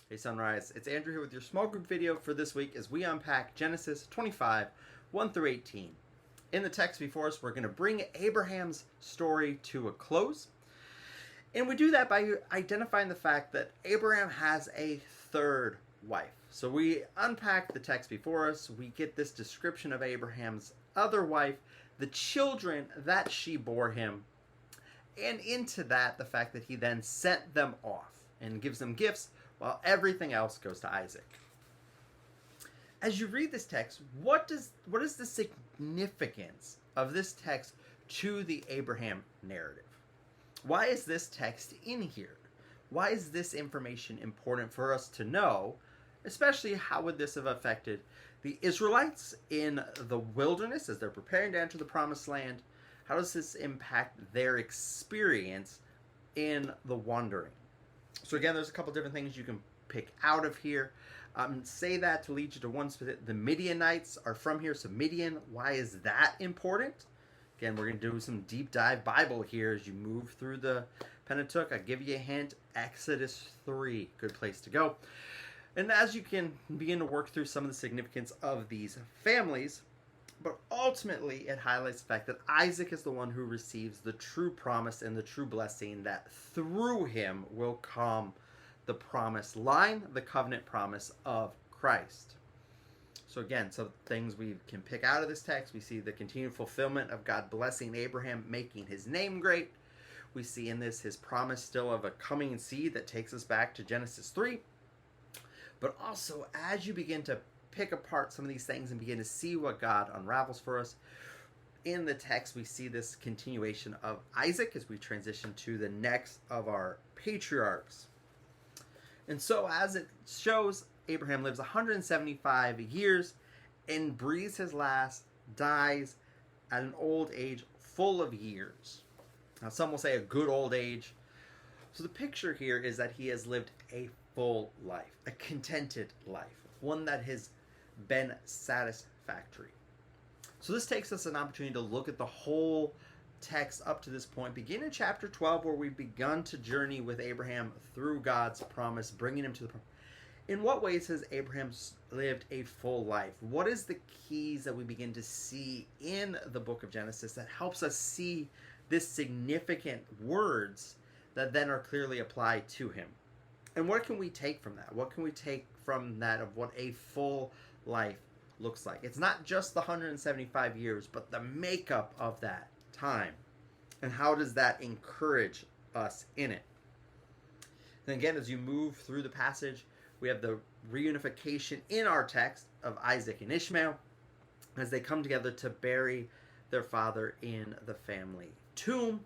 Hey Sunrise, it's Andrew here with your small group video for this week as we unpack Genesis 25, 1 through 18. In the text before us, we're going to bring Abraham's story to a close. And we do that by identifying the fact that Abraham has a third wife. So we unpack the text before us, we get this description of Abraham's other wife, the children that she bore him, and into that, the fact that he then sent them off and gives them gifts while everything else goes to Isaac. As you read this text, what is the significance of this text to the Abraham narrative? Why is this text in here? Why is this information important for us to know? Especially, how would this have affected the Israelites in the wilderness as they're preparing to enter the promised land? How does this impact their experience in the wandering? So again, there's a couple different things you can pick out of here. Say that to lead you to one specific. The Midianites are from here. So Midian, why is that important? Again, we're going to do some deep dive Bible here as you move through the Pentateuch. I'll give you a hint. Exodus 3, good place to go. And as you can begin to work through some of the significance of these families, but ultimately it highlights the fact that Isaac is the one who receives the true promise and the true blessing that through him will come the promised line, the covenant promise of Christ. So again, some things we can pick out of this text. We see the continued fulfillment of God blessing Abraham, making his name great. We see in this his promise still of a coming seed that takes us back to Genesis 3. But also, as you begin to pick apart some of these things and begin to see what God unravels for us, in the text we see this continuation of Isaac as we transition to the next of our patriarchs. And so as it shows, Abraham lives 175 years and breathes his last, dies at an old age full of years. Now some will say a good old age. So the picture here is that he has lived a full life, a contented life, one that has been satisfactory. So this takes us an opportunity to look at the whole text up to this point. Begin in chapter 12, where we've begun to journey with Abraham through God's promise, bringing him to the promise. In what ways has Abraham lived a full life? What is the keys that we begin to see in the book of Genesis that helps us see this significant words that then are clearly applied to him? And what can we take from that? What can we take from that of what a full life looks like? It's not just the 175 years, but the makeup of that time. And how does that encourage us in it? And again, as you move through the passage, we have the reunification in our text of Isaac and Ishmael as they come together to bury their father in the family tomb.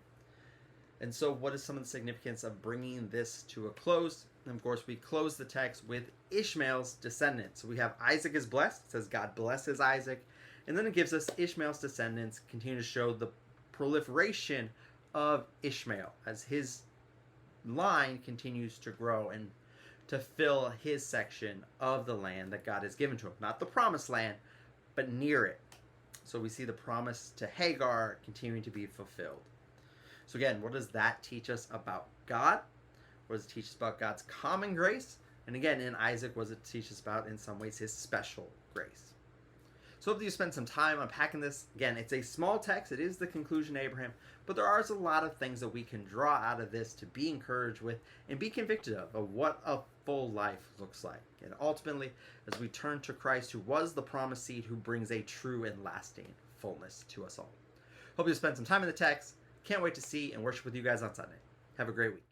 And so what is some of the significance of bringing this to a close? And of course, we close the text with Ishmael's descendants. So we have Isaac is blessed. It says God blesses Isaac. And then it gives us Ishmael's descendants continue to show the proliferation of Ishmael as his line continues to grow and to fill his section of the land that God has given to him. Not the promised land, but near it. So we see the promise to Hagar continuing to be fulfilled. So again, what does that teach us about God? What does it teach us about God's common grace? And again, in Isaac, what does it teach us about, in some ways, his special grace? So hopefully you spend some time unpacking this. Again, it's a small text. It is the conclusion to Abraham. But there are a lot of things that we can draw out of this to be encouraged with and be convicted of what a full life looks like. And ultimately, as we turn to Christ, who was the promised seed, who brings a true and lasting fullness to us all. Hope you spend some time in the text. Can't wait to see and worship with you guys on Sunday. Have a great week.